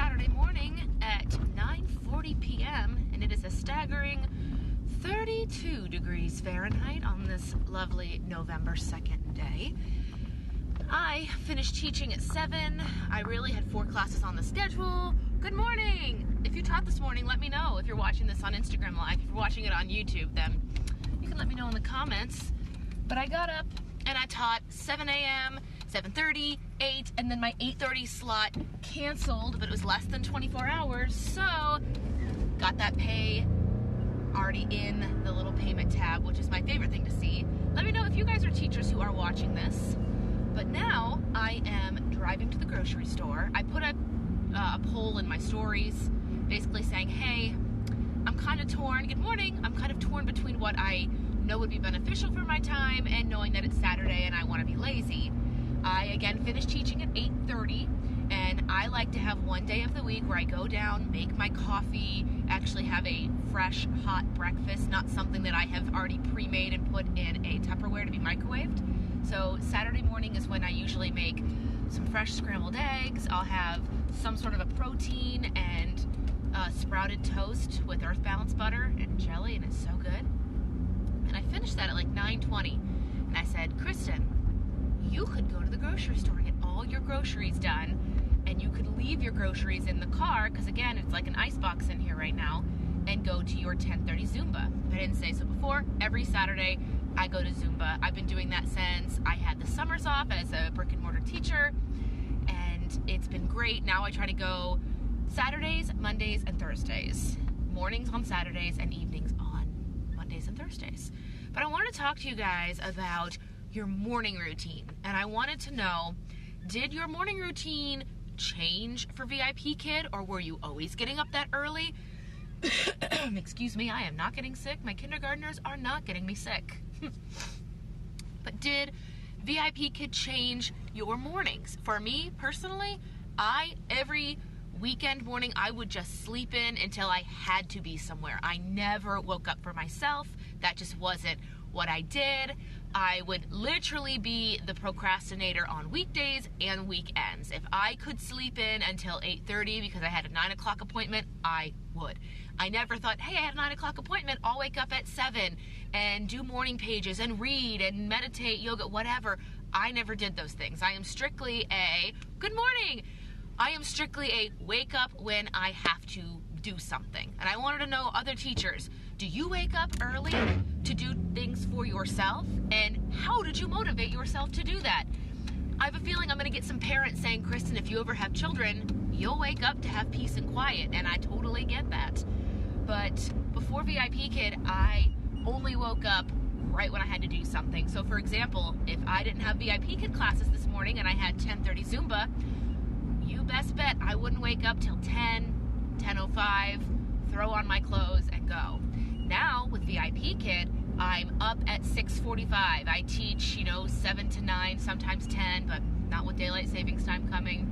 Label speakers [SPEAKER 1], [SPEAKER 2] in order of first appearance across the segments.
[SPEAKER 1] Saturday morning at 9:40 p.m. and it is a staggering 32 degrees Fahrenheit on this lovely November 2nd day. I finished teaching at 7. I really had 4 classes on the schedule. Good morning! If you taught this morning, let me know. If you're watching this on Instagram Live, if you're watching it on YouTube, then you can let me know in the comments. But I got up and I taught 7 a.m., 7:30, 8, and then my 8:30 slot canceled, but it was less than 24 hours, so got that pay already in the little payment tab, which is my favorite thing to see. Let me know if you guys are teachers who are watching this. But now I am driving to the grocery store. I put a poll in my stories basically saying, hey, I'm kind of torn. Good morning. I'm kind of torn between what I know would be beneficial for my time and knowing that it's Saturday and I want to be lazy. I, again, finished teaching at 8:30, and I like to have one day of the week where I go down, make my coffee, actually have a fresh, hot breakfast, not something that I have already pre-made and put in a Tupperware to be microwaved. So Saturday morning is when I usually make some fresh scrambled eggs. I'll have some sort of a protein and sprouted toast with Earth Balance butter and jelly, and it's so good. And I finished that at like 9:20, and I said, Kristen, you could go to the grocery store and get all your groceries done, and you could leave your groceries in the car, because again, it's like an icebox in here right now, and go to your 10:30 Zumba. If I didn't say so before, every Saturday I go to Zumba. I've been doing that since I had the summers off as a brick and mortar teacher, and it's been great. Now I try to go Saturdays, Mondays, and Thursdays. Mornings on Saturdays and evenings on Mondays and Thursdays. But I want to talk to you guys about your morning routine. And I wanted to know, did your morning routine change for VIPKID, or were you always getting up that early? Excuse me, I am not getting sick. My kindergartners are not getting me sick. But did VIPKID change your mornings? For me, personally, every weekend morning, I would just sleep in until I had to be somewhere. I never woke up for myself. That just wasn't what I did. I would literally be the procrastinator on weekdays and weekends. If I could sleep in until 8:30 because I had a 9 o'clock appointment, I would. I never thought, hey, I had a 9 o'clock appointment, I'll wake up at 7 and do morning pages and read and meditate, yoga, whatever. I never did those things. I am strictly good morning. I am strictly a wake up when I have to do something. And I wanted to know, other teachers, do you wake up early to do things for yourself? And how did you motivate yourself to do that? I have a feeling I'm going to get some parents saying, Kristen, if you ever have children, you'll wake up to have peace and quiet. And I totally get that. But before VIPKID, I only woke up right when I had to do something. So for example, if I didn't have VIPKID classes this morning and I had 10:30 Zumba, you best bet I wouldn't wake up till 10:05, throw on my clothes and go. Now with VIPKID, I'm up at 6:45. I teach, 7 to 9, sometimes 10, but not with daylight savings time coming.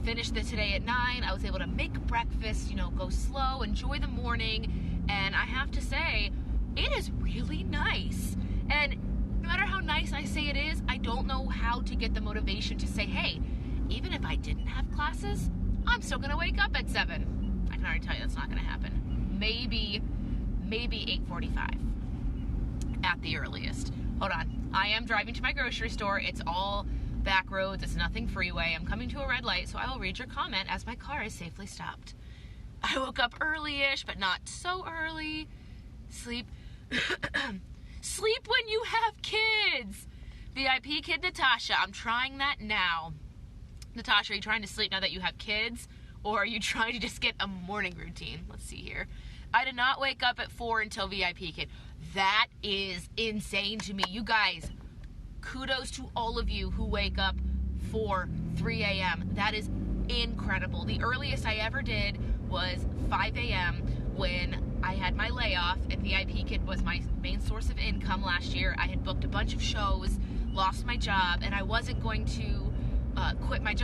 [SPEAKER 1] Finished today at 9. I was able to make breakfast, go slow, enjoy the morning, and I have to say, it is really nice. And no matter how nice I say it is, I don't know how to get the motivation to say, hey, even if I didn't have classes, I'm still going to wake up at 7. I can already tell you that's not going to happen. Maybe 8:45 at the earliest. Hold on. I am driving to my grocery store. It's all back roads. It's nothing freeway. I'm coming to a red light, so I will read your comment as my car is safely stopped. I woke up early-ish, but not so early. Sleep when you have kids. VIPKID Natasha. I'm trying that now. Natasha, are you trying to sleep now that you have kids? Or are you trying to just get a morning routine? Let's see here. I did not wake up at 4 until VIPKID. That is insane to me. You guys, kudos to all of you who wake up for 3 a.m. That is incredible. The earliest I ever did was 5 a.m. when I had my layoff, and VIPKID was my main source of income last year. I had booked a bunch of shows, lost my job, and I wasn't going to quit my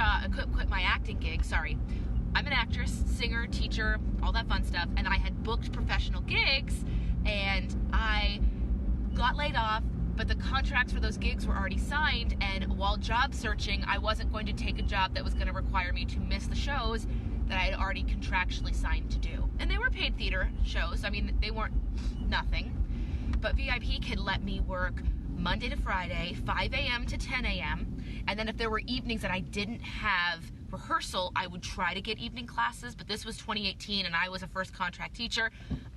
[SPEAKER 1] acting gig, sorry. I'm an actress, singer, teacher, all that fun stuff, and I had booked professional gigs, and I got laid off, but the contracts for those gigs were already signed, and while job searching, I wasn't going to take a job that was going to require me to miss the shows that I had already contractually signed to do. And they were paid theater shows. I mean, they weren't nothing. But VIPKID let me work Monday to Friday, 5 a.m. to 10 a.m. And then if there were evenings that I didn't have rehearsal, I would try to get evening classes. But this was 2018 and I was a first contract teacher.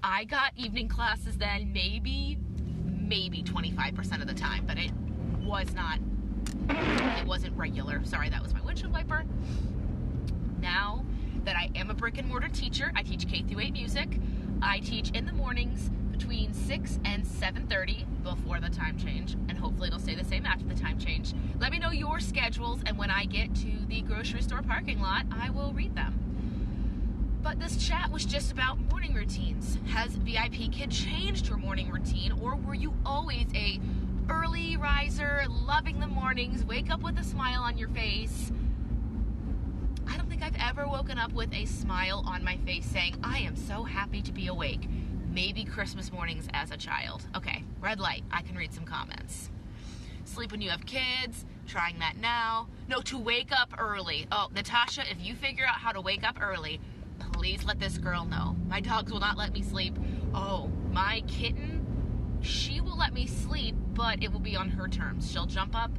[SPEAKER 1] I got evening classes then maybe 25% of the time, but it wasn't regular. Sorry, that was my windshield wiper. Now that I am a brick and mortar teacher, I teach K through 8 music. I teach in the mornings between 6 and 7:30 before the time change, and hopefully it'll stay the same after the time change. Let me know your schedules, and when I get to the grocery store parking lot, I will read them. But this chat was just about morning routines. Has VIPKID changed your morning routine, or were you always a early riser, loving the mornings, wake up with a smile on your face? I don't think I've ever woken up with a smile on my face saying, I am so happy to be awake. Maybe Christmas mornings as a child. Okay, red light, I can read some comments. Sleep when you have kids, trying that now. No, to wake up early. Oh, Natasha, if you figure out how to wake up early, please let this girl know. My dogs will not let me sleep. Oh, my kitten, she will let me sleep, but it will be on her terms. She'll jump up.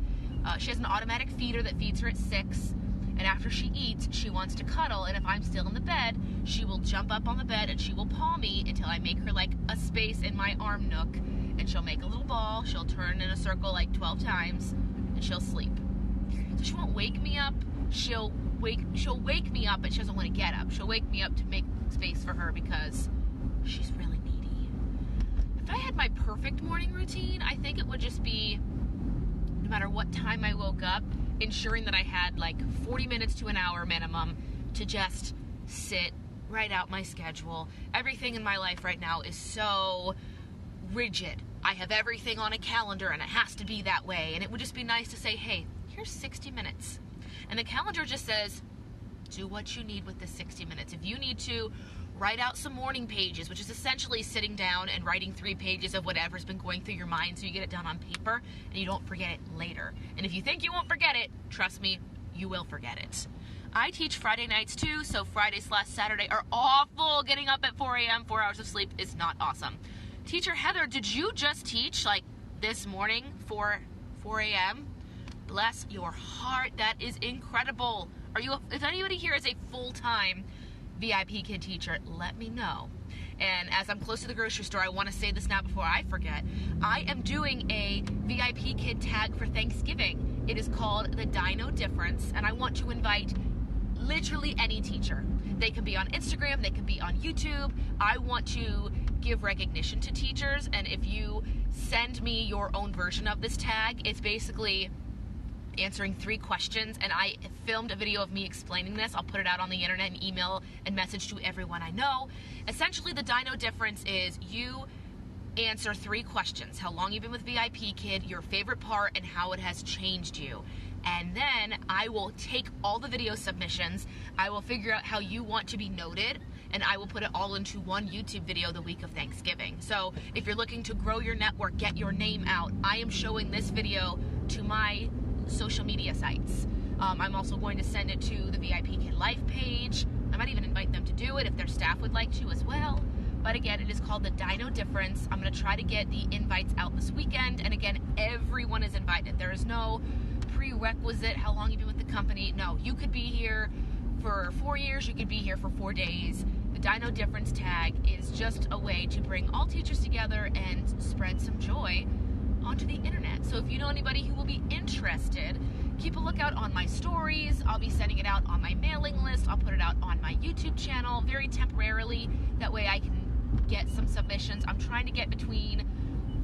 [SPEAKER 1] She has an automatic feeder that feeds her at 6. And after she eats, she wants to cuddle, and if I'm still in the bed, she will jump up on the bed and she will paw me until I make her like a space in my arm nook, and she'll make a little ball, she'll turn in a circle like 12 times, and she'll sleep. So she won't wake me up. She'll wake me up, but she doesn't want to get up. She'll wake me up to make space for her because she's really needy. If I had my perfect morning routine, I think it would just be, no matter what time I woke up, ensuring that I had like 40 minutes to an hour minimum to just sit, write out my schedule. Everything in my life right now is so rigid. I have everything on a calendar and it has to be that way. And it would just be nice to say, hey, here's 60 minutes. And the calendar just says, do what you need with the 60 minutes. If you need to write out some morning pages, which is essentially sitting down and writing 3 pages of whatever's been going through your mind so you get it done on paper and you don't forget it later. And if you think you won't forget it, trust me, you will forget it. I teach Friday nights too, so Friday/Saturday are awful. Getting up at 4 a.m., 4 hours of sleep is not awesome. Teacher Heather, did you just teach like this morning for 4 a.m.? Bless your heart, that is incredible. If anybody here is a full-time VIPKID teacher, let me know. And as I'm close to the grocery store, I want to say this now before I forget. I am doing a VIPKID tag for Thanksgiving. It is called the Dino Difference, and I want to invite literally any teacher. They can be on Instagram, they can be on YouTube. I want to give recognition to teachers, and if you send me your own version of this tag, it's basically answering 3 questions, and I filmed a video of me explaining this. I'll put it out on the internet and email and message to everyone I know. Essentially, the Dino Difference is you answer 3 questions. How long you've been with VIPKID, your favorite part, and how it has changed you. And then I will take all the video submissions, I will figure out how you want to be noted, and I will put it all into one YouTube video the week of Thanksgiving. So if you're looking to grow your network, get your name out, I am showing this video to my social media sites. I'm also going to send it to the VIPKID Life page. I might even invite them to do it if their staff would like to as well. But again, it is called the Dino Difference. I'm going to try to get the invites out this weekend. And again, everyone is invited. There is no prerequisite how long you've been with the company. No, you could be here for 4 years. You could be here for 4 days. The Dino Difference tag is just a way to bring all teachers together and spread some joy onto the internet. So if you know anybody who will be interested, keep a lookout on my stories. I'll be sending it out on my mailing list. I'll put it out on my YouTube channel very temporarily. That way I can get some submissions. I'm trying to get between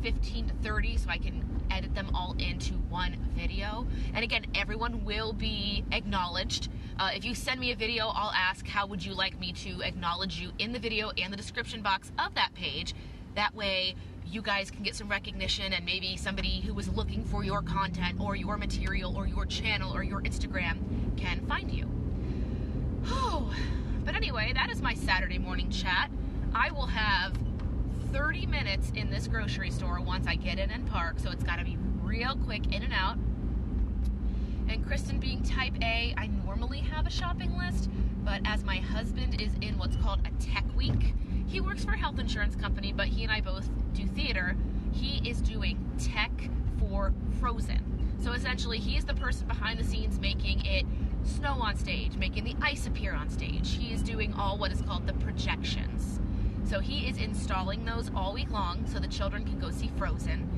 [SPEAKER 1] 15 to 30 so I can edit them all into one video. And again, everyone will be acknowledged. If you send me a video, I'll ask how would you like me to acknowledge you in the video and the description box of that page. That way you guys can get some recognition, and maybe somebody who is looking for your content or your material or your channel or your Instagram can find you. Oh, but anyway, that is my Saturday morning chat. I will have 30 minutes in this grocery store once I get in and park, so it's got to be real quick in and out. And Kristen being type A, I normally have a shopping list, but as my husband is in what's called a tech week, he works for a health insurance company, but he and I both do theater. He is doing tech for Frozen. So essentially, he is the person behind the scenes making it snow on stage, making the ice appear on stage. He is doing all what is called the projections. So he is installing those all week long so the children can go see Frozen.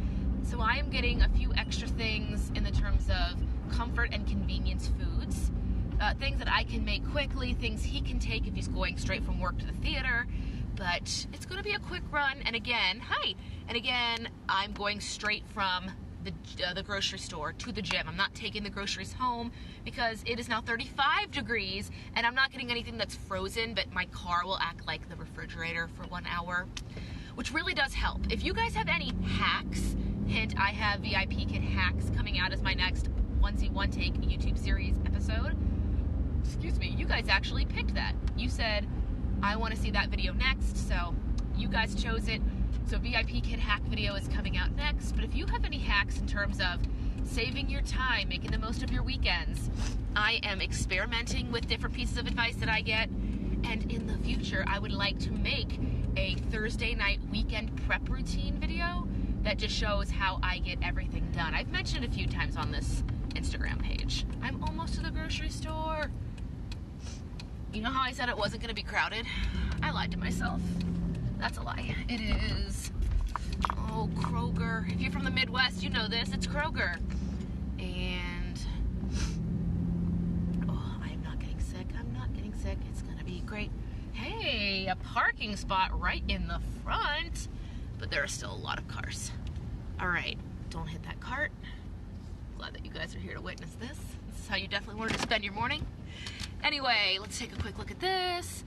[SPEAKER 1] So I am getting a few extra things in the terms of comfort and convenience foods, things that I can make quickly, things he can take if he's going straight from work to the theater. But it's going to be a quick run. And again, I'm going straight from the grocery store to the gym. I'm not taking the groceries home because it is now 35 degrees and I'm not getting anything that's frozen, but my car will act like the refrigerator for 1 hour, which really does help. If you guys have any hacks, hint, I have VIPKID hacks coming out as my next onesie one take YouTube series episode. Excuse me, you guys actually picked that. You said, I want to see that video next, so you guys chose it. So VIPKID hack video is coming out next. But if you have any hacks in terms of saving your time, making the most of your weekends, I am experimenting with different pieces of advice that I get. And in the future, I would like to make a Thursday night weekend prep routine video that just shows how I get everything done. I've mentioned a few times on this Instagram page. I'm almost to the grocery store. You know how I said it wasn't going to be crowded? I lied to myself. That's a lie. It is, Kroger. If you're from the Midwest, you know this. It's Kroger. And, I'm not getting sick. I'm not getting sick. It's going to be great. Hey, a parking spot right in the front. But there are still a lot of cars. All right, don't hit that cart. Glad that you guys are here to witness this. This is how you definitely wanted to spend your morning. Anyway, let's take a quick look at this.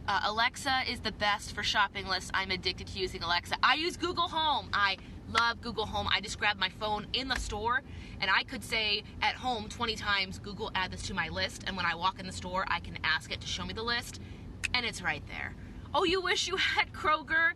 [SPEAKER 1] Alexa is the best for shopping lists. I'm addicted to using Alexa. I use Google Home. I love Google Home. I just grab my phone in the store and I could say at home 20 times, Google, add this to my list. And when I walk in the store, I can ask it to show me the list and it's right there. Oh, you wish you had Kroger?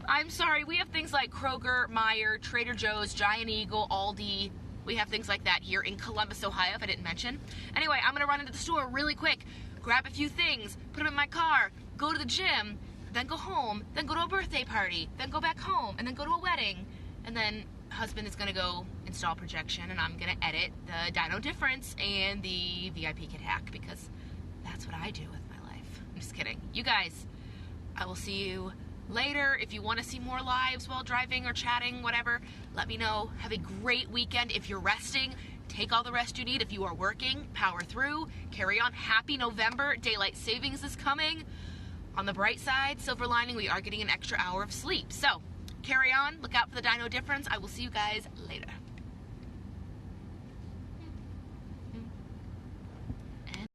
[SPEAKER 1] I'm sorry. We have things like Kroger, Meijer, Trader Joe's, Giant Eagle, Aldi. We have things like that here in Columbus, Ohio, if I didn't mention. Anyway, I'm going to run into the store really quick, grab a few things, put them in my car, go to the gym, then go home, then go to a birthday party, then go back home, and then go to a wedding. And then husband is going to go install projection, and I'm going to edit the Dino Difference and the VIPKID hack, because that's what I do with my life. I'm just kidding. You guys, I will see you later. If you want to see more lives while driving or chatting, whatever, let me know. Have a great weekend. If you're resting, take all the rest you need. If you are working, power through, carry on. Happy November. Daylight savings is coming. On the bright side, silver lining, we are getting an extra hour of sleep. So carry on. Look out for the Dino Difference. I will see you guys later.